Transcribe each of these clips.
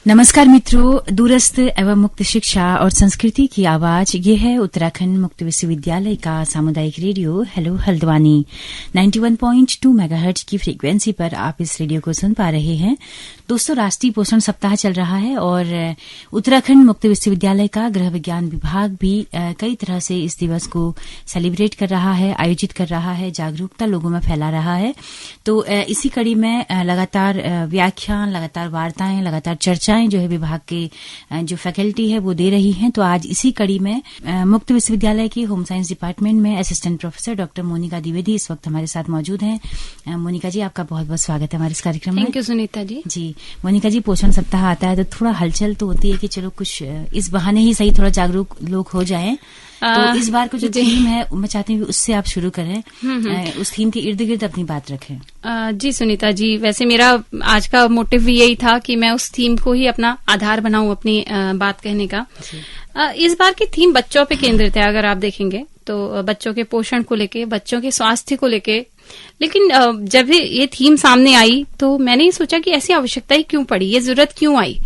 नमस्कार मित्रों, दूरस्थ एवं मुक्त शिक्षा और संस्कृति की आवाज ये है उत्तराखंड मुक्त विश्वविद्यालय का सामुदायिक रेडियो हेलो हल्द्वानी 91.2 मेगाहर्ट्ज की फ्रीक्वेंसी पर आप इस रेडियो को सुन पा रहे हैं। दोस्तों, राष्ट्रीय पोषण सप्ताह चल रहा है और उत्तराखंड मुक्त विश्वविद्यालय का गृह विज्ञान विभाग भी कई तरह से इस दिवस को सेलिब्रेट कर रहा है, आयोजित कर रहा है, जागरूकता लोगों में फैला रहा है। तो इसी कड़ी में लगातार व्याख्यान, लगातार वार्ताएं, लगातार चर्चाएं जो है विभाग के जो फैकल्टी है वो दे रही हैं। तो आज इसी कड़ी में मुक्त विश्वविद्यालय के होम साइंस डिपार्टमेंट में assistant professor doctor Monika Dwivedi इस वक्त हमारे साथ मौजूद हैं। मोनिका जी, आपका बहुत बहुत स्वागत है हमारे इस कार्यक्रम में। थैंक यू सुनीता जी। जी मोनिका जी, पोषण सप्ताह आता है तो थोड़ा हलचल तो होती है कि चलो कुछ इस बहाने ही सही थोड़ा जागरूक लोग हो जाएं। तो इस बार को जो थीम है मैं चाहती हूँ उससे आप शुरू करें, उस थीम के इर्द गिर्द अपनी बात रखें। जी सुनीता जी, वैसे मेरा आज का मोटिव भी यही था कि मैं उस थीम को ही अपना आधार बनाऊं अपनी बात कहने का। इस बार की थीम बच्चों पे केंद्रित है। अगर आप देखेंगे तो बच्चों के पोषण को लेके, बच्चों के स्वास्थ्य को लेके। लेकिन जब ये थीम सामने आई तो मैंने ये सोचा कि ऐसी आवश्यकता ही क्यों पड़ी, ये जरूरत क्यों आई,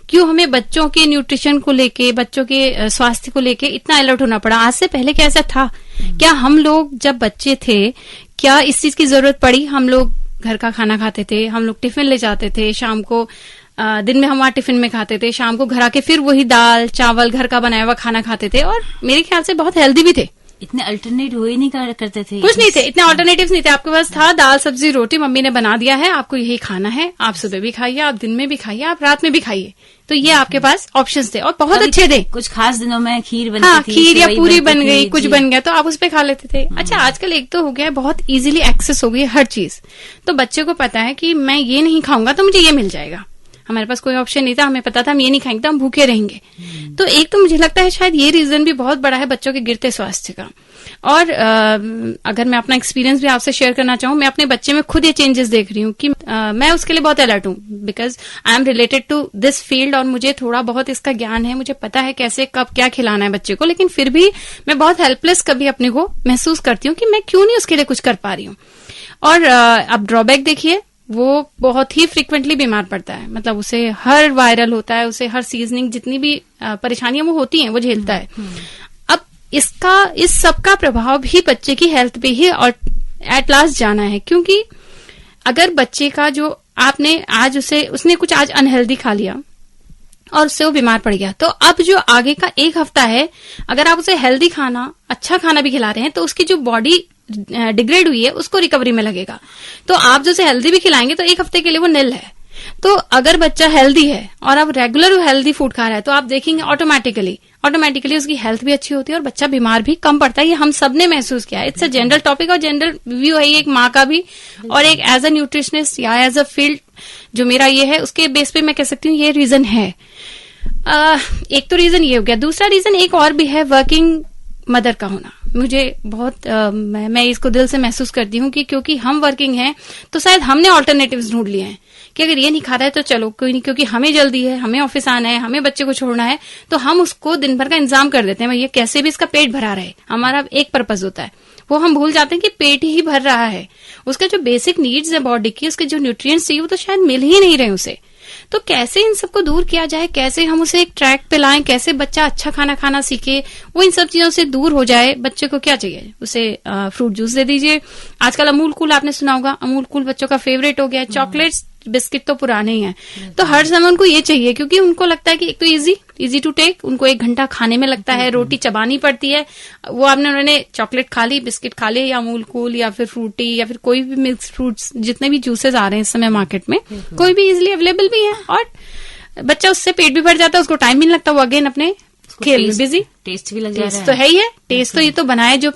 क्यों हमें बच्चों के न्यूट्रिशन को लेके, बच्चों के स्वास्थ्य को लेके इतना अलर्ट होना पड़ा। आज से पहले क्या ऐसा था? क्या हम लोग जब बच्चे थे क्या इस चीज की जरूरत पड़ी? हम लोग घर का खाना खाते थे, हम लोग टिफिन ले जाते थे, शाम को दिन में हम वहां टिफिन में खाते थे, शाम को घर आके फिर वही दाल चावल घर का बनाया हुआ खाना खाते थे और मेरे ख्याल से बहुत हेल्दी भी थे। इतने अल्टरनेट हुए नहीं करते थे, कुछ नहीं थे, इतने ऑल्टरनेटिव्स नहीं थे। आपके पास था दाल सब्जी रोटी, मम्मी ने बना दिया है, आपको यही खाना है, आप सुबह भी खाइए, आप दिन में भी खाइए, आप रात में भी खाइए। तो ये आपके पास ऑप्शंस थे और बहुत अच्छे थे। कुछ खास दिनों में खीर बनती थी, खीर या पूरी बन गई, कुछ बन गया तो आप उस पे खा लेते थे। अच्छा, आजकल एक तो हो गया है, बहुत इजीली एक्सेस हो गई है हर चीज। तो बच्चे को पता है कि मैं ये नहीं खाऊंगा तो मुझे ये मिल जाएगा। हमारे पास कोई ऑप्शन नहीं था, हमें पता था हम ये नहीं खाएंगे तो हम भूखे रहेंगे। तो एक तो मुझे लगता है शायद ये रीजन भी बहुत बड़ा है बच्चों के गिरते स्वास्थ्य का। और अगर मैं अपना एक्सपीरियंस भी आपसे शेयर करना चाहूँ, मैं अपने बच्चे में खुद ये चेंजेस देख रही हूँ कि मैं उसके लिए बहुत अलर्ट हूँ, because I am related to this field और मुझे थोड़ा बहुत इसका ज्ञान है, मुझे पता है कैसे कब क्या खिलाना है बच्चे को। लेकिन फिर भी मैं बहुत हेल्पलेस कभी अपने को महसूस करती हूँ कि मैं क्यों नहीं उसके लिए कुछ कर पा रही हूँ। और अब ड्रॉबैक देखिए, वो बहुत ही फ्रिक्वेंटली बीमार पड़ता है, मतलब उसे हर वायरल होता है, उसे हर सीजनिंग जितनी भी परेशानियां वो होती हैं वो झेलता है। अब इस सब का प्रभाव भी बच्चे की हेल्थ पे ही और एट लास्ट जाना है, क्योंकि अगर बच्चे का जो आपने आज उसने कुछ आज अनहेल्दी खा लिया और उससे वो बीमार पड़ गया, तो अब जो आगे का एक हफ्ता है अगर आप उसे हेल्दी खाना, अच्छा खाना भी खिला रहे हैं तो उसकी जो बॉडी डिग्रेड हुई है उसको रिकवरी में लगेगा। तो आप जो उसे हेल्दी भी खिलाएंगे तो एक हफ्ते के लिए वो निल है। तो अगर बच्चा हेल्दी है और अब रेगुलर हेल्दी फूड खा रहा है तो आप देखेंगे ऑटोमेटिकली उसकी हेल्थ भी अच्छी होती है और बच्चा बीमार भी कम पड़ता है। ये हम सब ने महसूस किया है। इट्स अ जनरल टॉपिक और जनरल व्यू है एक माँ का भी, और एक एज अ न्यूट्रिशनिस्ट या एज अ फील्ड जो मेरा ये है उसके बेस पे मैं कह सकती हूँ ये रीजन है। एक तो रीजन ये हो गया। दूसरा रीजन एक और भी है, वर्किंग मदर का होना। मुझे बहुत मैं इसको दिल से महसूस करती हूँ कि क्योंकि हम वर्किंग हैं तो शायद हमने ऑल्टरनेटिव्स ढूंढ लिए हैं कि अगर ये नहीं खा रहा है तो चलो कोई नहीं, क्योंकि हमें जल्दी है, हमें ऑफिस आना है, हमें बच्चे को छोड़ना है, तो हम उसको दिन भर का इंतजाम कर देते हैं भैया कैसे भी इसका पेट भरा रहे। हमारा एक पर्पस होता है, वो हम भूल जाते हैं कि पेट ही भर रहा है, उसका जो बेसिक नीड्स है बॉडी की, उसके जो न्यूट्रिएंट्स चाहिए वो तो शायद मिल ही नहीं रहे उसे। तो कैसे इन सबको दूर किया जाए, कैसे हम उसे एक ट्रैक पे लाएं, कैसे बच्चा अच्छा खाना खाना सीखे, वो इन सब चीजों से दूर हो जाए। बच्चे को क्या चाहिए, उसे फ्रूट जूस दे दीजिए। आजकल अमूल कूल आपने सुना होगा, अमूल कूल बच्चों का फेवरेट हो गया है। चॉकलेट्स बिस्किट तो पुराने ही हैं, तो हर समय उनको ये चाहिए क्योंकि उनको लगता है कि एक तो इजी टू टेक, उनको 1 घंटा खाने में लगता है, रोटी चबानी पड़ती है। वो उन्होंने चॉकलेट खा ली, बिस्किट खा ली, या अमूल कूल या फिर फ्रूटी या फिर कोई भी मिक्स फ्रूट्स, जितने भी जूसेस आ रहे हैं इस समय मार्केट में, कोई भी इजिली अवेलेबल भी है और बच्चा उससे पेट भी भर जाता है, उसको टाइम भी नहीं लगता, वो अगेन अपने खेल में बिजी। टेस्ट भी लग जाता है, तो है ही है। टेस्ट तो ये तो बनाए जो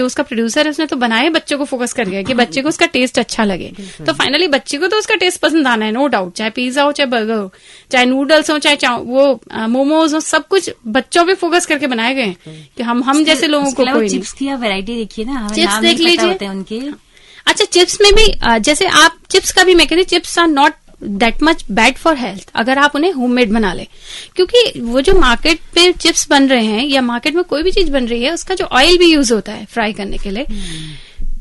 उसका प्रोड्यूसर है उसने तो बनाए बच्चों को फोकस कर गया कि बच्चे को उसका टेस्ट अच्छा लगे। तो फाइनली बच्चे को तो उसका टेस्ट पसंद आना है, नो डाउट। चाहे पिज्जा हो, चाहे बर्गर हो, चाहे नूडल्स हो, चाहे वो मोमोज हो, सब कुछ बच्चों पे फोकस करके बनाए गए कि हम जैसे लोगों को कोई चिप्स की वैरायटी देखिए ना, चिप्स देख लीजिए उनके। अच्छा, चिप्स में भी जैसे आप चिप्स का भी मैं कहती हूँ chips are not that much bad for health अगर आप उन्हें होममेड बना ले, क्योंकि वो जो मार्केट पे चिप्स बन रहे हैं या मार्केट में कोई भी चीज बन रही है उसका जो ऑयल भी यूज होता है फ्राई करने के लिए,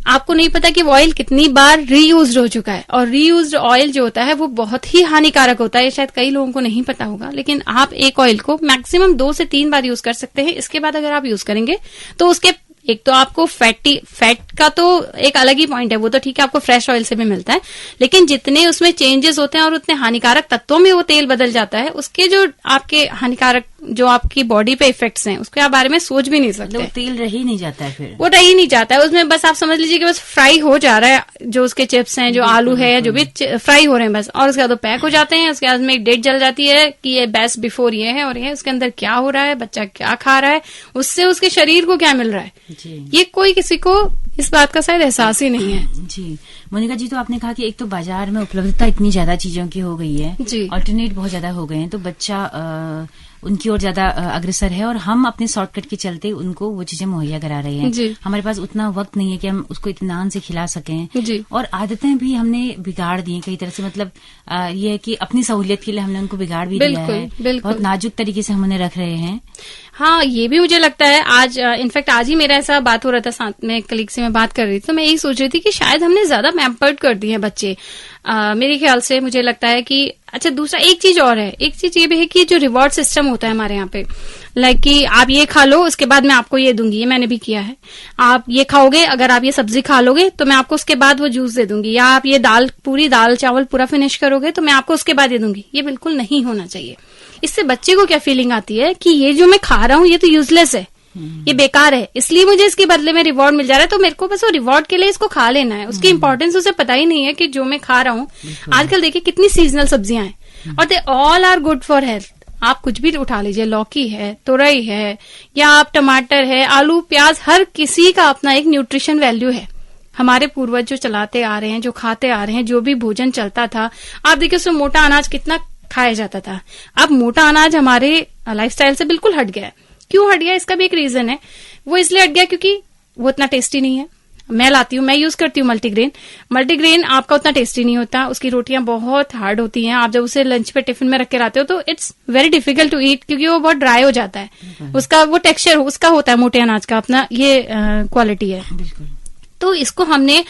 आपको नहीं पता कि वो ऑयल कितनी बार रीयूज्ड हो चुका है, और रीयूज्ड ऑयल जो होता है वो बहुत ही हानिकारक होता है। शायद कई लोगों को नहीं पता होगा, लेकिन आप एक ऑयल को मैक्सिमम 2 से 3 बार यूज कर सकते हैं। इसके बाद अगर आप यूज करेंगे तो उसके एक तो आपको फैट का तो एक अलग ही पॉइंट है, वो तो ठीक है, आपको फ्रेश ऑयल से भी मिलता है, लेकिन जितने उसमें चेंजेस होते हैं और उतने हानिकारक तत्वों में वो तेल बदल जाता है, उसके जो आपके हानिकारक जो आपकी बॉडी पे इफेक्ट्स हैं उसके बारे में सोच भी नहीं सकते। वो तेल रह ही नहीं जाता है, फिर वो रह ही नहीं जाता है उसमें। बस आप समझ लीजिए कि बस फ्राई हो जा रहा है, जो उसके चिप्स हैं, जो आलू है, जो भी फ्राई हो रहे हैं बस, और उसके बाद वो पैक हो जाते हैं। उसके बाद में एक डेट जल जाती है कि ये बेस्ट बिफोर ये है, और ये उसके अंदर क्या हो रहा है, बच्चा क्या खा रहा है, उससे उसके शरीर को क्या मिल रहा है, ये कोई किसी को इस बात का शायद एहसास ही नहीं है। जी मोनिका जी, तो आपने कहा कि एक तो बाजार में उपलब्धता इतनी ज्यादा चीजों की हो गई है जी, ऑल्टरनेट बहुत ज्यादा हो गए हैं, तो बच्चा उनकी ओर ज्यादा अग्रसर है, और हम अपने शॉर्टकट के चलते उनको वो चीजें मुहैया करा रहे हैं। जी, हमारे पास उतना वक्त नहीं है कि हम उसको इत्मीनान से खिला सकें, जी, और आदतें भी हमने बिगाड़ दी हैं कई तरह से। मतलब ये है कि अपनी सहूलियत के लिए हमने उनको बिगाड़ भी दिया है, बहुत नाजुक तरीके से हम उन्हें रख रहे हैं। हाँ, ये भी मुझे लगता है। आज इनफैक्ट आज ही मेरा ऐसा बात हो रहा था, साथ में कलीग से मैं बात कर रही थी, तो मैं यही सोच रही थी कि शायद हमने ज्यादा पैम्पर्ड कर दिए हैं बच्चे। मेरे ख्याल से मुझे लगता है कि अच्छा, दूसरा एक चीज और है, एक चीज ये भी है कि जो रिवॉर्ड सिस्टम होता है हमारे यहाँ पे, लाइक कि आप ये खा लो उसके बाद मैं आपको ये दूंगी, ये मैंने भी किया है। आप ये खाओगे, अगर आप ये सब्जी खा लोगे तो मैं आपको उसके बाद वो जूस दे दूंगी, या आप ये पूरी दाल चावल पूरा फिनिश करोगे तो मैं आपको उसके बाद ये दूंगी। ये बिल्कुल नहीं होना चाहिए। इससे बच्चे को क्या फीलिंग आती है कि ये जो मैं खा रहा हूँ ये तो यूजलेस है, ये बेकार है, इसलिए मुझे इसके बदले में रिवॉर्ड मिल जा रहा है, तो मेरे को बस वो रिवॉर्ड के लिए इसको खा लेना है। उसकी इंपॉर्टेंस उसे पता ही नहीं है कि जो मैं खा रहा हूँ, आजकल देखिए कितनी सीजनल सब्जियां हैं और they all are good for health. आप कुछ भी उठा लीजिए, लौकी है, तुरई है, या आप टमाटर है, आलू प्याज, हर किसी का अपना एक न्यूट्रिशन वैल्यू है। हमारे पूर्वज जो चलाते आ रहे हैं, जो खाते आ रहे हैं, जो भी भोजन चलता था, आप देखिए उसमें मोटा अनाज कितना खाया जाता था। अब मोटा अनाज हमारे लाइफस्टाइल से बिल्कुल हट गया है। क्यों हट गया, इसका भी एक रीजन है। वो इसलिए हट गया क्योंकि वो इतना टेस्टी नहीं है। मैं लाती हूँ, मैं यूज करती हूँ मल्टीग्रेन आपका उतना टेस्टी नहीं होता, उसकी रोटियां बहुत हार्ड होती हैं। आप जब उसे लंच पे टिफिन में रख के लाते हो तो it's very difficult to eat, क्योंकि वो बहुत ड्राई हो जाता है। उसका वो टेक्सचर उसका होता है, मोटे अनाज का अपना ये क्वालिटी है। तो इसको हमने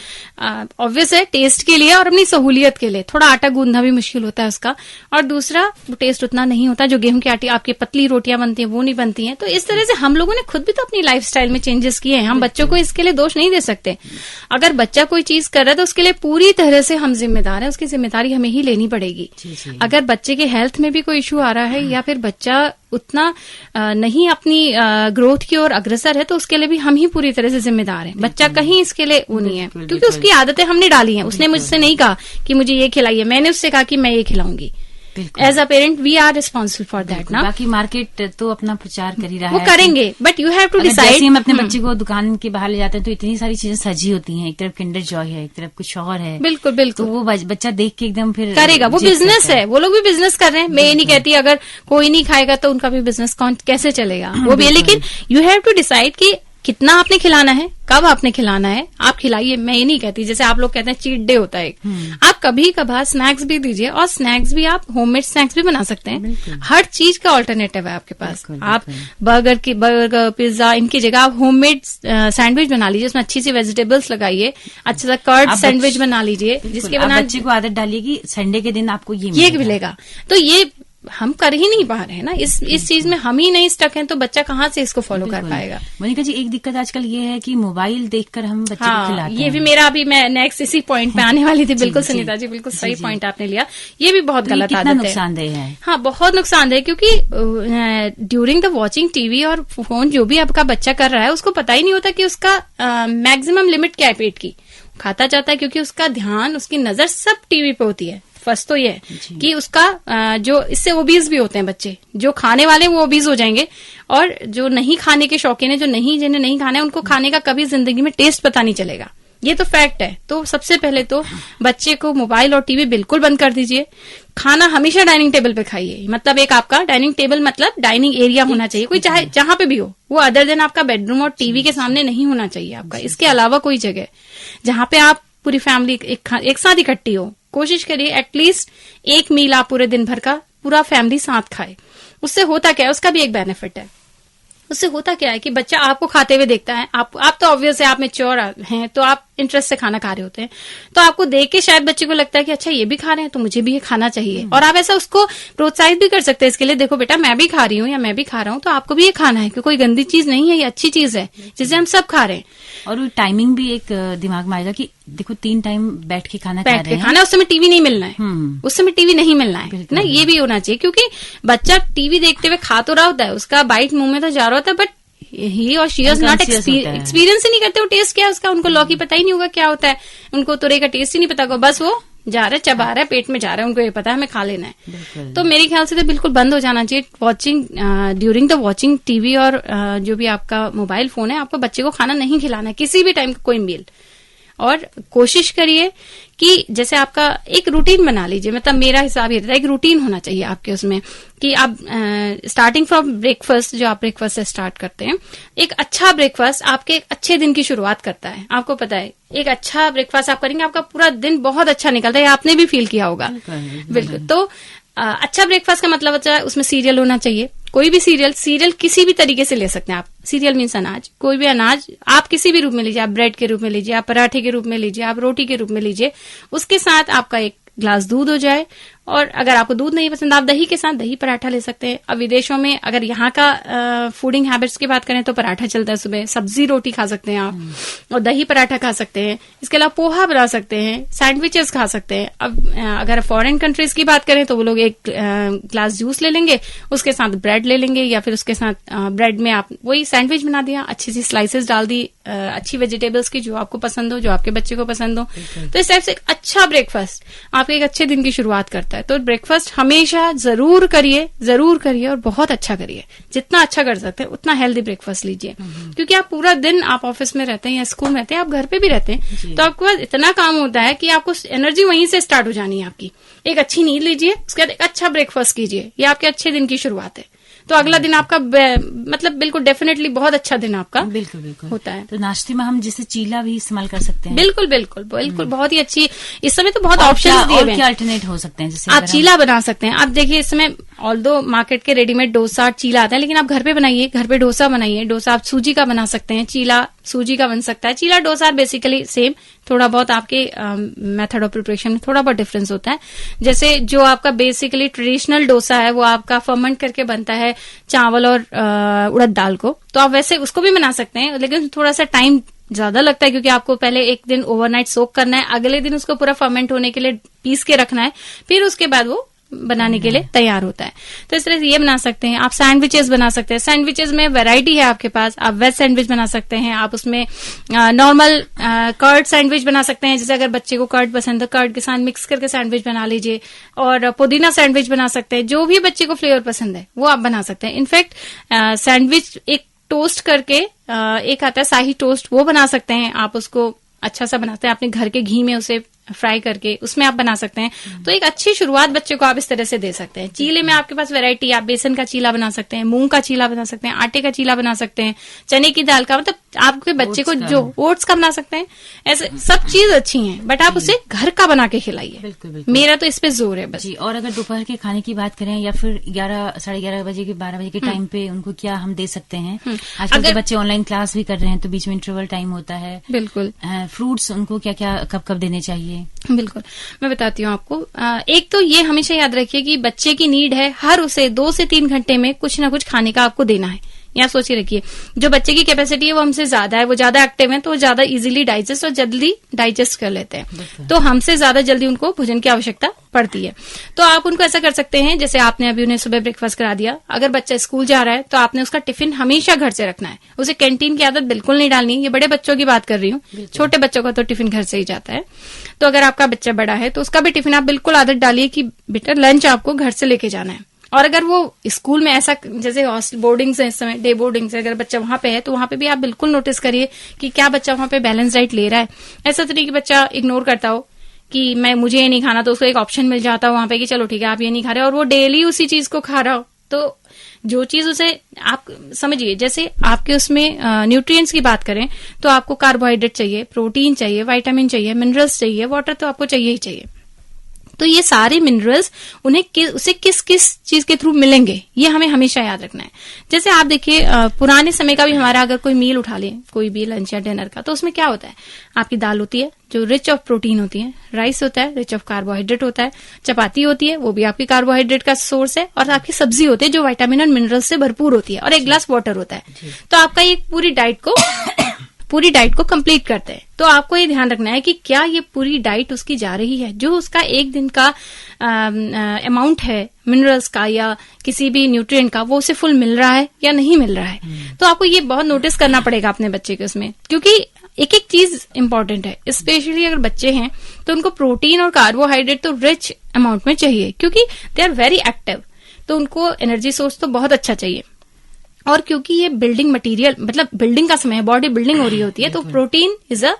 ऑब्वियस है टेस्ट के लिए और अपनी सहूलियत के लिए, थोड़ा आटा गूंदना भी मुश्किल होता है उसका, और दूसरा वो टेस्ट उतना नहीं होता। जो गेहूं के आटे आपकी पतली रोटियां बनती हैं वो नहीं बनती हैं। तो इस तरह से हम लोगों ने खुद भी तो अपनी लाइफस्टाइल में चेंजेस किए हैं। हम बच्चों को इसके लिए दोष नहीं दे सकते। अगर बच्चा कोई चीज कर रहा है तो उसके लिए पूरी तरह से हम जिम्मेदार हैं, उसकी जिम्मेदारी हमें ही लेनी पड़ेगी। अगर बच्चे के हेल्थ में भी कोई इश्यू आ रहा है या फिर बच्चा उतना नहीं अपनी ग्रोथ की ओर अग्रसर है, तो उसके लिए भी हम ही पूरी तरह से जिम्मेदार हैं। बच्चा कहीं इसके लिए वो नहीं है, क्योंकि उसकी आदतें हमने डाली हैं। उसने मुझसे नहीं कहा कि मुझे ये खिलाइए, मैंने उससे कहा कि मैं ये खिलाऊंगी। As a parent we are responsible for that ना। बाकी मार्केट तो अपना प्रचार कर ही रहा है, वो करेंगे, but you have to decide. जैसे हम अपने बच्चे को दुकान के बाहर ले जाते हैं तो इतनी सारी चीजें सजी होती हैं, एक तरफ किंडर जॉय है, एक तरफ कुछ और है। बिल्कुल बिल्कुल, तो वो बच्चा देख के एकदम फिर करेगा। वो बिजनेस है, वो लोग भी बिजनेस कर रहे हैं। मैं ये नहीं कहती अगर कोई नहीं खाएगा तो उनका भी बिजनेस कैसे चलेगा, वो भी है। लेकिन यू हैव टू डिसाइड कि कितना आपने खिलाना है, कब आपने खिलाना है, आप खिलाइए। मैं ये नहीं कहती, जैसे आप लोग कहते हैं चीट डे होता है, आप कभी कभार स्नैक्स भी दीजिए, और स्नैक्स भी आप होममेड स्नैक्स भी बना सकते हैं। हर चीज का ऑल्टरनेटिव है आपके पास। आप बर्गर पिज्जा इनकी जगह आप होममेड सैंडविच बना लीजिए, उसमें अच्छी सी वेजिटेबल्स लगाइए, अच्छा सा कर्ड सैंडविच बना लीजिए, जिसके बना बच्चे को आदत डालिए कि संडे के दिन आपको ये मिलेगा। तो ये हम कर ही नहीं पा रहे हैं ना, इस चीज में हम ही नहीं स्टक हैं, तो बच्चा कहाँ से इसको फॉलो कर पाएगा। मोनिका जी, एक दिक्कत आजकल ये है कि मोबाइल देखकर हम बच्चे को खिलाते हैं। ये भी मेरा अभी मैं नेक्स्ट इसी पॉइंट पे आने वाली थी। बिल्कुल सुनीता जी, बिल्कुल सही पॉइंट आपने लिया। ये भी बहुत गलत आदत है, नुकसानदेह है। हाँ, बहुत नुकसानदेह, क्योंकि ड्यूरिंग द वॉचिंग टीवी और फोन जो भी आपका बच्चा कर रहा है उसको पता ही नहीं होता कि उसका मैक्सिमम लिमिट क्या है पेट की। खाता जाता है क्योंकि उसका ध्यान, उसकी नजर सब टीवी पे होती है। फर्स्ट तो ये कि उसका जो इससे ओबीज भी होते हैं बच्चे, जो खाने वाले वो ओबीज हो जाएंगे, और जो नहीं खाने के शौकीन है, जिन्हें नहीं खाना है, उनको खाने का कभी जिंदगी में टेस्ट पता नहीं चलेगा। ये तो फैक्ट है। तो सबसे पहले तो बच्चे को मोबाइल और टीवी बिल्कुल बंद कर दीजिए। खाना हमेशा डाइनिंग टेबल पे खाइए। मतलब एक आपका डाइनिंग टेबल मतलब डाइनिंग एरिया होना चाहिए, कोई चाहे जहां पे भी हो, वो अदर देन आपका बेडरूम और टीवी के सामने नहीं होना चाहिए आपका। इसके अलावा कोई जगह जहां पे आप पूरी फैमिली एक साथ इकट्ठी हो, कोशिश करिए एटलीस्ट एक मील आप पूरे दिन भर का पूरा फैमिली साथ खाए। उससे होता क्या है, उसका भी एक बेनिफिट है। उससे होता क्या है कि बच्चा आपको खाते हुए देखता है। आप तो ऑब्वियस है, आप मैच्योर हैं, तो आप इंटरेस्ट से खाना खा रहे होते हैं, तो आपको देख के शायद बच्चे को लगता है कि अच्छा ये भी खा रहे हैं तो मुझे भी ये खाना चाहिए, और आप ऐसा उसको प्रोत्साहित भी कर सकते हैं इसके लिए, देखो बेटा मैं भी खा रही हूँ या मैं भी खा रहा हूँ तो आपको भी ये खाना है, क्योंकि कोई गंदी चीज नहीं है, ये अच्छी चीज है जिसे हम सब खा रहे हैं। और वो टाइमिंग भी एक दिमाग में आएगा कि देखो 3 टाइम बैठ के खाना खा रहे हैं, खाना, उस समय टीवी नहीं मिलना है, उस समय टीवी नहीं मिलना है ना, ये भी होना चाहिए, क्योंकि बच्चा टीवी देखते हुए खा तो रहा होता है, उसका बाइट मुंह में तो जा रहा होता है, बट ही और शी इज नॉट एक्सपीरियंस ही नहीं करते वो टेस्ट क्या है उसका, उनको लौकी पता ही नहीं होगा क्या होता है, उनको तुरई का टेस्ट ही नहीं पता होगा, बस वो जा रहा है, चबा रहा है, पेट में जा रहा है, उनको ये पता है हमें खा लेना है। तो मेरे ख्याल से तो बिल्कुल बंद हो जाना चाहिए watching, during the watching TV और जो भी आपका मोबाइल फोन है, आपको बच्चे को खाना नहीं खिलाना है किसी भी टाइम का कोई मील। और कोशिश करिए कि जैसे आपका एक रूटीन बना लीजिए, मतलब मेरा हिसाब ये रहता है एक रूटीन होना चाहिए आपके उसमें, कि आप स्टार्टिंग फ्रॉम ब्रेकफास्ट, जो आप ब्रेकफास्ट से स्टार्ट करते हैं, एक अच्छा ब्रेकफास्ट आपके एक अच्छे दिन की शुरुआत करता है। आपको पता है एक अच्छा ब्रेकफास्ट आप करेंगे आपका पूरा दिन बहुत अच्छा निकलता है, आपने भी फील किया होगा। बिल्कुल। तो अच्छा ब्रेकफास्ट का मतलब होता है उसमें सीरियल होना चाहिए, कोई भी सीरियल किसी भी तरीके से ले सकते हैं आप, सीरियल मीन्स अनाज, कोई भी अनाज आप किसी भी रूप में लीजिए, आप ब्रेड के रूप में लीजिए, आप पराठे के रूप में लीजिए, आप रोटी के रूप में लीजिए, उसके साथ आपका एक ग्लास दूध हो जाए, और अगर आपको दूध नहीं पसंद आप दही के साथ दही पराठा ले सकते हैं। अब विदेशों में अगर यहाँ का फूडिंग हैबिट्स की बात करें तो पराठा चलता है सुबह, सब्जी रोटी खा सकते हैं आप, और दही पराठा खा सकते हैं, इसके अलावा पोहा बना सकते हैं, सैंडविचेस खा सकते हैं। अब अगर फॉरेन कंट्रीज की बात करें तो वो लोग एक ग्लास जूस ले लेंगे, उसके साथ ब्रेड ले लेंगे, या फिर उसके साथ ब्रेड में आप वही सैंडविच बना दिया, अच्छी सी स्लाइसेस डाल दी अच्छी वेजिटेबल्स की जो आपको पसंद हो, जो आपके बच्चे को पसंद हो, तो इस टाइप से एक अच्छा ब्रेकफास्ट आपके एक अच्छे दिन की शुरुआत करता है। तो ब्रेकफास्ट हमेशा जरूर करिए और बहुत अच्छा करिए, जितना अच्छा कर सकते हैं उतना हेल्दी ब्रेकफास्ट लीजिए, क्योंकि आप पूरा दिन आप ऑफिस में रहते हैं या स्कूल में रहते हैं, आप घर पे भी रहते हैं, तो आपके पास इतना काम होता है कि आपको एनर्जी वहीं से स्टार्ट हो जानी है आपकी। एक अच्छी नींद लीजिए, उसके बाद एक अच्छा ब्रेकफास्ट कीजिए, ये आपके अच्छे दिन की शुरुआत है, तो अगला दिन आपका मतलब बिल्कुल डेफिनेटली बहुत अच्छा दिन आपका बिल्कुल होता है। तो नाश्ते में हम जैसे चीला भी इस्तेमाल कर सकते हैं। बिल्कुल बहुत ही अच्छी, इस समय तो बहुत ऑप्शंस दिए हुए हैं, क्या अल्टरनेट हो सकते हैं, जैसे आप चीला बना सकते हैं। आप देखिए इस समय ऑल्दो मार्केट के रेडीमेड डोसा चीला आता है, लेकिन आप घर पे बनाइए, घर पे डोसा बनाइए, डोसा आप सूजी का बना सकते हैं, चीला सूजी का बन सकता है। चीला डोसा बेसिकली सेम, थोड़ा बहुत आपके मेथड ऑफ प्रिपरेशन में थोड़ा बहुत डिफरेंस होता है। जैसे जो आपका बेसिकली ट्रेडिशनल डोसा है वो आपका फर्मेंट करके बनता है चावल और उड़द दाल को, तो आप वैसे उसको भी बना सकते हैं, लेकिन थोड़ा सा टाइम ज्यादा लगता है, क्योंकि आपको पहले एक दिन ओवरनाइट सोक करना है, अगले दिन उसको पूरा फर्मेंट होने के लिए पीस के रखना है, फिर उसके बाद वो बनाने के लिए तैयार होता है। तो इस तरह से ये बना सकते हैं। आप सैंडविचेस बना सकते हैं, सैंडविचेस में वैरायटी है आपके पास, आप वेज सैंडविच बना सकते हैं, आप उसमें नॉर्मल कर्ड सैंडविच बना सकते हैं, जैसे अगर बच्चे को कर्ड पसंद है कर्ड के साथ मिक्स करके सैंडविच बना लीजिए, और पुदीना सैंडविच बना सकते हैं, जो भी बच्चे को फ्लेवर पसंद है वो आप बना सकते हैं। इनफैक्ट सैंडविच एक टोस्ट करके एक आता है शाही टोस्ट, वो बना सकते हैं आप, उसको अच्छा सा बनाते हैं अपने घर के घी में उसे फ्राई करके, उसमें आप बना सकते हैं। तो एक अच्छी शुरुआत बच्चे को आप इस तरह से दे सकते हैं। चीले में आपके पास वैरायटी, आप बेसन का चीला बना सकते हैं, मूंग का चीला बना सकते हैं, आटे का चीला बना सकते हैं, चने की दाल का, मतलब आपके बच्चे को जो ओट्स का बना सकते हैं, ऐसे सब चीज अच्छी हैं, बट आप उसे घर का बना के खिलाइए। मेरा तो इस पे जोर है बस। और अगर दोपहर के खाने की बात करें या फिर 11 साढ़े 11 बजे के 12 बजे के टाइम पे उनको क्या हम दे सकते हैं? आजकल तो बच्चे ऑनलाइन क्लास भी कर रहे हैं, तो बीच में इंटरवल टाइम होता है। बिल्कुल। फ्रूट्स उनको क्या क्या कब कब देने चाहिए? बिल्कुल, मैं बताती हूँ आपको। एक तो ये हमेशा याद रखिए कि बच्चे की नीड है हर उसे 2 से 3 घंटे में कुछ ना कुछ खाने का आपको देना है। या सोचिए रखिए, जो बच्चे की कैपेसिटी है वो हमसे ज्यादा है, वो ज्यादा एक्टिव है, तो वो ज्यादा इजीली डाइजेस्ट और जल्दी डाइजेस्ट कर लेते हैं, तो हमसे ज्यादा जल्दी उनको भोजन की आवश्यकता पड़ती है। तो आप उनको ऐसा कर सकते हैं, जैसे आपने अभी उन्हें सुबह ब्रेकफास्ट करा दिया, अगर बच्चा स्कूल जा रहा है तो आपने उसका टिफिन हमेशा घर से रखना है, उसे कैंटीन की आदत बिल्कुल नहीं डालनी। ये बड़े बच्चों की बात कर रही हूँ, छोटे बच्चों का तो टिफिन घर से ही जाता है। तो अगर आपका बच्चा बड़ा है तो उसका भी टिफिन आप बिल्कुल आदत डालिए कि बेटा लंच आपको घर से लेके जाना है। और अगर वो स्कूल में ऐसा, जैसे हॉस्टल बोर्डिंग्स है इस समय, डे बोर्डिंग्स है, अगर बच्चा वहां पे है तो वहां पे भी आप बिल्कुल नोटिस करिए कि क्या बच्चा वहां पे बैलेंस डाइट ले रहा है। ऐसा तो नहीं कि बच्चा इग्नोर करता हो कि मुझे ये नहीं खाना, तो उसको एक ऑप्शन मिल जाता हो वहां पे कि चलो ठीक है आप ये नहीं खा रहे, और वो डेली उसी चीज को खा रहा हो। तो जो चीज उसे आप समझिए, जैसे आपके उसमें न्यूट्रिएंट्स की बात करें तो आपको कार्बोहाइड्रेट चाहिए, प्रोटीन चाहिए, विटामिन चाहिए, मिनरल्स चाहिए, वाटर तो आपको चाहिए ही चाहिए। तो ये सारे मिनरल्स उसे किस किस चीज के थ्रू मिलेंगे, ये हमें हमेशा याद रखना है। जैसे आप देखिए पुराने समय का भी हमारा अगर कोई मील उठा ले, कोई भी लंच या डिनर का, तो उसमें क्या होता है, आपकी दाल होती है जो रिच ऑफ प्रोटीन होती है, राइस होता है रिच ऑफ कार्बोहाइड्रेट होता है, चपाती होती है वो भी आपकी कार्बोहाइड्रेट का सोर्स है, और आपकी सब्जी होती है जो विटामिन और मिनरल से भरपूर होती है, और एक ग्लास वाटर होता है। तो आपका ये पूरी डाइट को कंप्लीट करते हैं। तो आपको ये ध्यान रखना है कि क्या ये पूरी डाइट उसकी जा रही है, जो उसका एक दिन का अमाउंट है मिनरल्स का या किसी भी न्यूट्रिएंट का, वो उसे फुल मिल रहा है या नहीं मिल रहा है। तो आपको ये बहुत नोटिस करना पड़ेगा अपने बच्चे के उसमें, क्योंकि एक एक चीज इंपॉर्टेंट है। स्पेशली अगर बच्चे हैं तो उनको प्रोटीन और कार्बोहाइड्रेट तो रिच अमाउंट में चाहिए, क्योंकि दे आर वेरी एक्टिव, तो उनको एनर्जी सोर्स तो बहुत अच्छा चाहिए। और क्योंकि ये बिल्डिंग मटेरियल, मतलब बिल्डिंग का समय है, बॉडी बिल्डिंग हो रही होती है, तो protein is a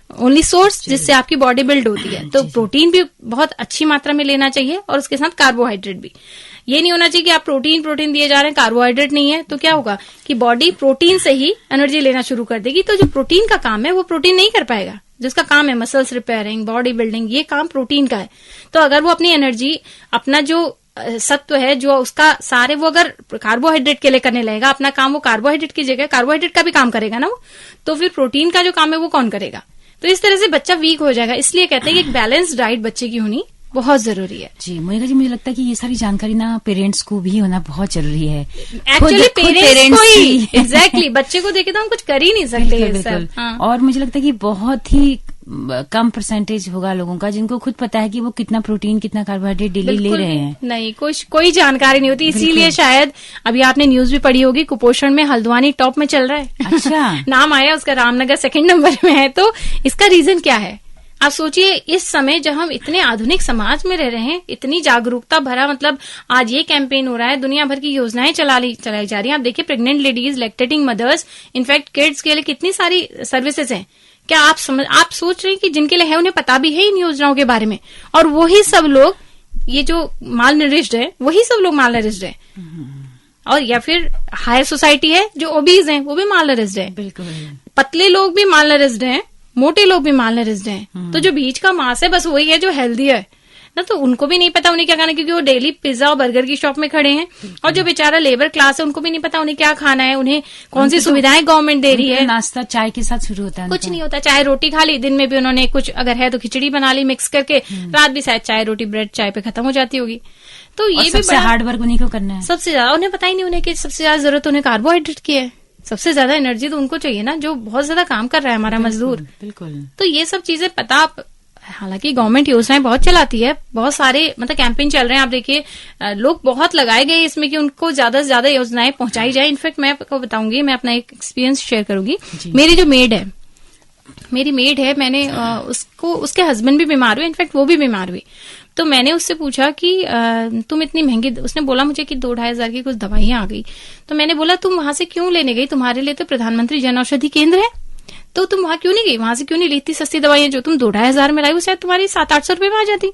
only source जिससे आपकी बॉडी बिल्ड होती है। तो प्रोटीन भी बहुत अच्छी मात्रा में लेना चाहिए, और उसके साथ कार्बोहाइड्रेट भी। ये नहीं होना चाहिए कि आप प्रोटीन दिए जा रहे हैं, कार्बोहाइड्रेट नहीं है, तो क्या होगा कि बॉडी प्रोटीन से ही एनर्जी लेना शुरू कर देगी। तो जो प्रोटीन का काम है वो प्रोटीन नहीं कर पाएगा, जिसका काम है मसल्स रिपेयरिंग, बॉडी बिल्डिंग, ये काम प्रोटीन का है। तो अगर वो अपनी एनर्जी, अपना जो सत्व है जो उसका सारे, वो अगर कार्बोहाइड्रेट के लिए करने लगेगा अपना काम, वो कार्बोहाइड्रेट की जगह कार्बोहाइड्रेट का भी काम करेगा ना वो, तो फिर प्रोटीन का जो काम है वो कौन करेगा। तो इस तरह से बच्चा वीक हो जाएगा। इसलिए कहते हैं कि एक बैलेंस डाइट बच्चे की होनी बहुत जरूरी है। जी मोनिका जी, मुझे लगता है कि ये सारी जानकारी ना पेरेंट्स को भी होना बहुत जरूरी है। एक्चुअली पेरेंट्स को ही एग्जैक्टली बच्चे को देखे तो हम कुछ कर ही नहीं सकते। बिल्कुल, बिल्कुल। हाँ। और मुझे लगता है कि बहुत ही कम परसेंटेज होगा लोगों का जिनको खुद पता है कि वो कितना प्रोटीन कितना कार्बोहाइड्रेट डेली ले रहे हैं। नहीं, कोई जानकारी नहीं होती। इसीलिए शायद अभी आपने न्यूज भी पढ़ी होगी, कुपोषण में हल्द्वानी टॉप में चल रहा है। अच्छा। नाम आया उसका, रामनगर 2nd नंबर में है। तो इसका रीजन क्या है? आप सोचिए, इस समय जब हम इतने आधुनिक समाज में रह रहे हैं, इतनी जागरूकता भरा, मतलब आज ये कैंपेन हो रहा है, दुनिया भर की योजनाएं चलाई जा रही हैं। आप देखिए pregnant ladies, lactating mothers, in fact kids के लिए कितनी सारी सर्विसेज हैं। क्या आप सोच रहे हैं कि जिनके लिए है उन्हें पता भी है इन योजनाओं के बारे में, और वही सब लोग, ये जो माल नरिश्ड है, वही सब लोग माल नरिश्ड है। और या फिर हायर सोसाइटी है, जो ओबीज हैं वो भी माल नरिश्ड है। बिल्कुल। पतले लोग भी माल नरिश्ड हैं, मोटे लोग भी माल नरिश्ड हैं। तो जो बीच का मास है बस वही है जो हेल्दी है ना। तो उनको भी नहीं पता उन्हें क्या खाना है, क्योंकि वो डेली पिज्जा और बर्गर की शॉप में खड़े हैं। और जो बेचारा लेबर क्लास है उनको भी नहीं पता उन्हें क्या खाना है, उन्हें कौन सी सुविधाएं गवर्नमेंट दे रही है। नाश्ता चाय के साथ शुरू होता है, कुछ नहीं होता। चाय रोटी खा ली, दिन में भी उन्होंने कुछ अगर है तो खिचड़ी बना ली मिक्स करके, रात भी शायद चाय रोटी ब्रेड चाय पे खत्म हो जाती होगी। तो ये भी सबसे हार्ड वर्क उन्हीं को करना है। सबसे ज्यादा उन्हें पता ही नहीं उन्हें कि सबसे ज्यादा जरूरत उन्हें कार्बोहाइड्रेट की है। सबसे ज्यादा एनर्जी तो उनको चाहिए ना, जो बहुत ज्यादा काम कर रहा है हमारा मजदूर। बिल्कुल। तो ये सब चीजें पता, हालांकि गवर्नमेंट योजनाएं बहुत चलाती है, बहुत सारे मतलब कैंपेन चल रहे हैं। आप देखिए लोग बहुत लगाए गए इसमें कि उनको ज्यादा से ज्यादा योजनाएं पहुंचाई जाए। इनफैक्ट मैं आपको बताऊंगी, मैं अपना एक एक्सपीरियंस शेयर करूंगी। मेरी जो मेड है, मैंने उसके हस्बैंड भी बीमार हुए, इनफैक्ट वो भी बीमार हुई। तो मैंने उससे पूछा कि तुम इतनी महंगी, उसने बोला मुझे कि 2-2.5 हजार की कुछ दवाइयां आ गई। तो मैंने बोला तुम वहां से क्यों लेने गई, तुम्हारे लिए तो प्रधानमंत्री जन औषधि केंद्र है, तो तुम वहां क्यों नहीं गई, वहां से क्यों नहीं ली? इतनी सस्ती दवाइयां जो तुम 2-2.5 हजार में लाई वो शायद तुम्हारी 700-800 रुपए में आ जाती।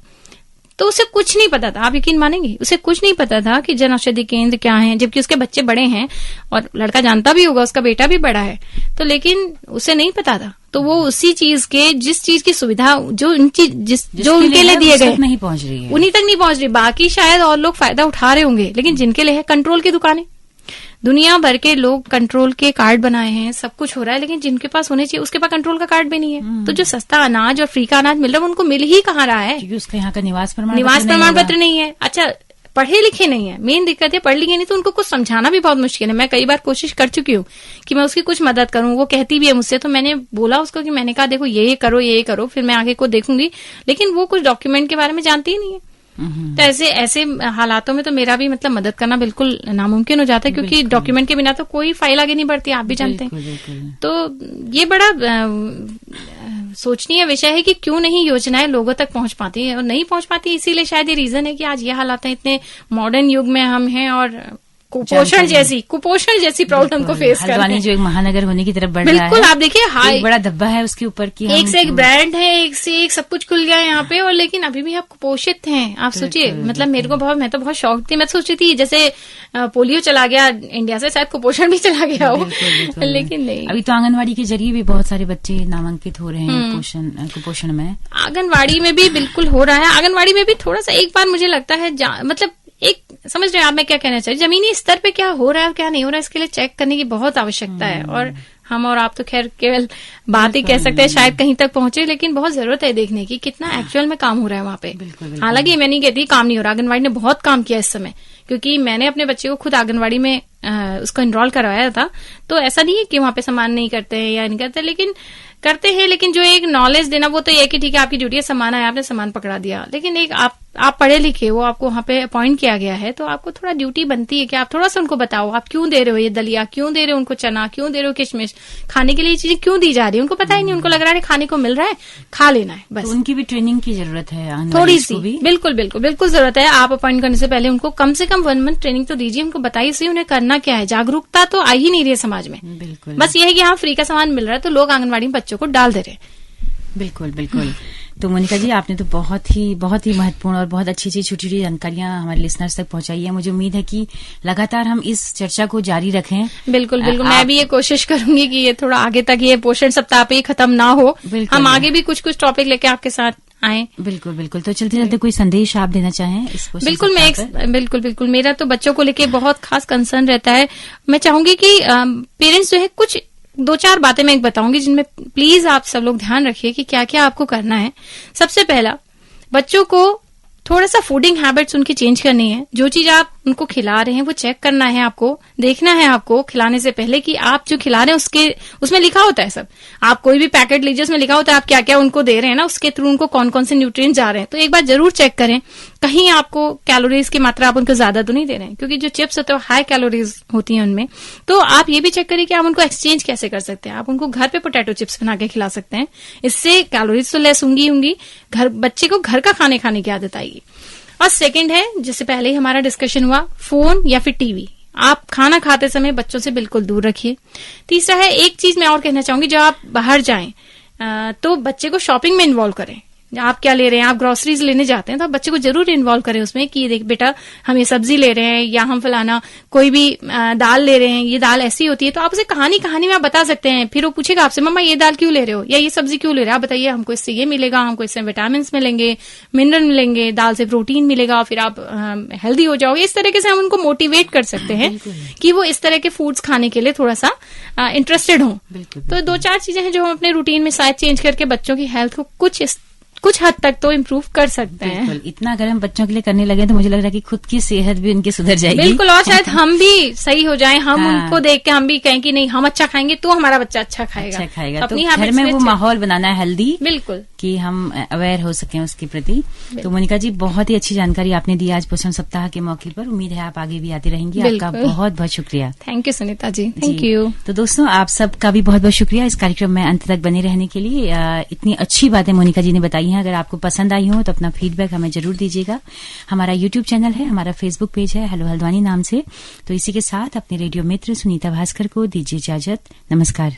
तो उसे कुछ नहीं पता था, आप यकीन मानेंगे, उसे कुछ नहीं पता था कि जन औषधि केंद्र क्या है, जबकि उसके बच्चे बड़े हैं और लड़का जानता भी होगा, उसका बेटा भी बड़ा है। तो लेकिन उसे नहीं पता था। तो वो उसी चीज के, जिस चीज की सुविधा जो उनके लिए दिए गए नहीं पहुंच रही है, उन्हीं तक नहीं पहुंच रही। बाकी शायद और लोग फायदा उठा रहे होंगे, लेकिन जिनके लिए है कंट्रोल की दुकानें, दुनिया भर के लोग कंट्रोल के कार्ड बनाए हैं, सब कुछ हो रहा है, लेकिन जिनके पास होने चाहिए उसके पास कंट्रोल का कार्ड भी नहीं है। तो जो सस्ता अनाज और फ्री का अनाज मिल रहा है उनको मिल ही कहाँ रहा है, क्योंकि उसका यहाँ का निवास प्रमाण पत्र नहीं है। अच्छा, पढ़े लिखे नहीं है, मेन दिक्कत है, पढ़ लिखे नहीं तो उनको कुछ समझाना भी बहुत मुश्किल है। मैं कई बार कोशिश कर चुकी हूँ कि मैं उसकी कुछ मदद करूँ, वो कहती भी है मुझसे। तो मैंने बोला उसको कि मैंने कहा देखो ये करो, फिर मैं आगे को देखूंगी, लेकिन वो कुछ डॉक्यूमेंट के बारे में जानती ही नहीं है। तो ऐसे हालातों में तो मेरा भी मतलब मदद करना बिल्कुल नामुमकिन हो जाता है, क्योंकि डॉक्यूमेंट के बिना तो कोई फाइल आगे नहीं बढ़ती, आप भी जानते हैं। तो ये बड़ा सोचनीय विषय है कि क्यों नहीं योजनाएं लोगों तक पहुंच पाती है, और नहीं पहुंच पाती, इसीलिए शायद ये रीजन है कि आज ये हालात है, इतने मॉडर्न युग में हम हैं और कुपोषण जैसी प्रॉब्लम को फेस कर रहे हैं। हल्द्वानी जो एक महानगर होने की तरफ बढ़ रहा है, बिल्कुल। आप देखिए हाई बड़ा धब्बा है उसके ऊपर की, एक से एक ब्रांड है, एक से एक सब कुछ खुल गया है यहाँ पे, और लेकिन अभी भी आप कुपोषित हैं। आप सोचिए, मतलब मेरे को मैं तो बहुत शौक थी। मैं सोची थी जैसे पोलियो चला गया इंडिया से, शायद कुपोषण भी चला गया हो, लेकिन नहीं। अभी तो आंगनवाड़ी के जरिए भी बहुत सारे बच्चे नामांकित हो रहे हैं कुपोषण में। आंगनवाड़ी में भी बिल्कुल हो रहा है। आंगनवाड़ी में भी थोड़ा सा एक बार मुझे लगता है मतलब एक समझ रहे हैं आप मैं क्या कहना चाहिए, जमीनी स्तर पे क्या हो रहा है और क्या नहीं हो रहा है, इसके लिए चेक करने की बहुत आवश्यकता है। और हम और आप तो खैर केवल बात ही कह सकते हैं, शायद कहीं तक पहुंचे, लेकिन बहुत जरूरत है देखने की कितना एक्चुअल में काम हो रहा है वहां पे। हालांकि मैं नहीं कहती काम नहीं हो रहा, आंगनवाड़ी ने बहुत काम किया इस समय, क्योंकि मैंने अपने बच्चे को खुद आंगनवाड़ी में उसको इनरोल करवाया था। तो ऐसा नहीं है कि वहां पे सामान नहीं करते हैं या नहीं करते, लेकिन करते हैं। लेकिन जो एक नॉलेज देना, वो तो ये कि ठीक है आपकी ड्यूटी है, सामान आया आपने सामान पकड़ा दिया। लेकिन एक आप पढ़े लिखे हो, आपको वहां पे अपॉइंट किया गया है, तो आपको थोड़ा ड्यूटी बनती है कि आप थोड़ा सा उनको बताओ आप क्यों दे रहे हो ये दलिया, क्यों दे रहे हो उनको चना, क्यों दे रहे हो किशमिश, खाने के लिए ये चीजें क्यों दी जा रही है। उनको पता ही नहीं, उनको लग रहा है खाने को मिल रहा है, खा लेना है बस। तो उनकी भी ट्रेनिंग की जरूरत है थोड़ी सी, बिल्कुल बिल्कुल बिल्कुल जरूरत है। आप अपॉइंट करने से पहले उनको कम से कम 1 मंथ ट्रेनिंग तो दीजिए, उनको बताइए सही उन्हें करना क्या है। जागरूकता तो आ ही नहीं रही है समाज में। बिल्कुल, बस ये है कि हाँ फ्री का सामान मिल रहा है तो लोग आंगनवाड़ी में बच्चों को डाल दे रहे हैं। बिल्कुल बिल्कुल। तो मोनिका जी, आपने तो बहुत ही महत्वपूर्ण और बहुत अच्छी छोटी छोटी जानकारियां हमारे लिसनर्स तक पहुंचाई है। मुझे उम्मीद है कि लगातार हम इस चर्चा को जारी रखें। बिल्कुल बिल्कुल, मैं भी ये कोशिश करूंगी कि ये थोड़ा आगे तक ये पोषण सप्ताह पे ही खत्म ना हो, हम आगे भी कुछ टॉपिक लेके आपके साथ आए। बिल्कुल बिल्कुल। तो चलते चलते कोई संदेश आप देना चाहें इस बिल्कुल मेरा तो बच्चों को लेके बहुत खास कंसर्न रहता है। मैं चाहूंगी कि पेरेंट्स जो है कुछ 2-4 बातें मैं एक बताऊंगी जिनमें प्लीज आप सब लोग ध्यान रखिए कि क्या क्या आपको करना है। सबसे पहला, बच्चों को थोड़ा सा फूडिंग हैबिट्स उनकी चेंज करनी है। जो चीज आप उनको खिला रहे हैं वो चेक करना है, आपको देखना है आपको खिलाने से पहले कि आप जो खिला रहे हैं उसमें लिखा होता है सब। आप कोई भी पैकेट लीजिए, उसमें लिखा होता है आप क्या क्या उनको दे रहे हैं ना, उसके थ्रू उनको कौन कौन से न्यूट्रिएंट्स जा रहे हैं। तो एक बार जरूर चेक करें कहीं आपको कैलोरीज की मात्रा आप उनको ज्यादा तो नहीं दे रहे हैं, क्योंकि जो चिप्स होते हैं हाई कैलोरीज होती हैं उनमें। तो आप ये भी चेक करिए कि आप उनको एक्सचेंज कैसे कर सकते हैं। आप उनको घर पे पोटैटो चिप्स बना के खिला सकते हैं, इससे कैलोरीज तो लेस होंगी, बच्चे को घर का खाने की आदत आएगी। और सेकंड है, जैसे पहले ही हमारा डिस्कशन हुआ, फोन या फिर टीवी आप खाना खाते समय बच्चों से बिल्कुल दूर रखिए। तीसरा है, एक चीज मैं और कहना चाहूंगी, जब आप बाहर जाएं तो बच्चे को शॉपिंग में इन्वॉल्व करें। आप क्या ले रहे हैं, आप ग्रोसरीज लेने जाते हैं तो आप बच्चे को जरूर इन्वॉल्व करें उसमें कि देख बेटा हम ये सब्जी ले रहे हैं, या हम फलाना कोई भी दाल ले रहे हैं, ये दाल ऐसी होती है। तो आप उसे कहानी में आप बता सकते हैं। फिर वो पूछेगा आपसे, मम्मा ये दाल क्यों ले रहे हो या ये सब्जी क्यों ले रहे हो, आप बताइए हमको इससे ये मिलेगा, हमको इससे विटामिन मिलेंगे, मिनरल मिलेंगे, दाल से प्रोटीन मिलेगा, फिर आप हेल्दी हो जाओगे। इस तरीके से हम उनको मोटिवेट कर सकते हैं कि वो इस तरह के फूड्स खाने के लिए थोड़ा सा इंटरेस्टेड हों। तो 2-4 चीजें हैं जो हम अपने रूटीन में शायद चेंज करके बच्चों की हेल्थ को कुछ हद तक तो इम्प्रूव कर सकते हैं। इतना अगर हम बच्चों के लिए करने लगे तो मुझे लग रहा है कि खुद की सेहत भी उनकी सुधर जाएगी। बिल्कुल, और शायद हम भी सही हो जाएं। हम उनको देख के हम भी कहें कि नहीं हम अच्छा खाएंगे तो हमारा बच्चा अच्छा खाएगा। अपनी घर में वो माहौल बनाना है हेल्दी, बिल्कुल, कि हम अवेयर हो सकें उसके प्रति। तो मोनिका जी, बहुत ही अच्छी जानकारी आपने दी आज पोषण सप्ताह के मौके पर। उम्मीद है आप आगे भी आती रहेंगी। आपका बहुत बहुत शुक्रिया। Thank you Sunita ji, thank you. तो दोस्तों, आप सबका भी बहुत बहुत शुक्रिया इस कार्यक्रम में अंत तक बने रहने के लिए। इतनी अच्छी बातें मोनिका जी ने बताई हैं। अगर आपको पसंद आई हो तो अपना फीडबैक हमें जरूर दीजिएगा। हमारा यूट्यूब चैनल है, हमारा फेसबुक पेज है हेलो हल्द्वानी नाम से। तो इसी के साथ अपने रेडियो मित्र सुनीता भास्कर को दीजिए इजाजत। नमस्कार।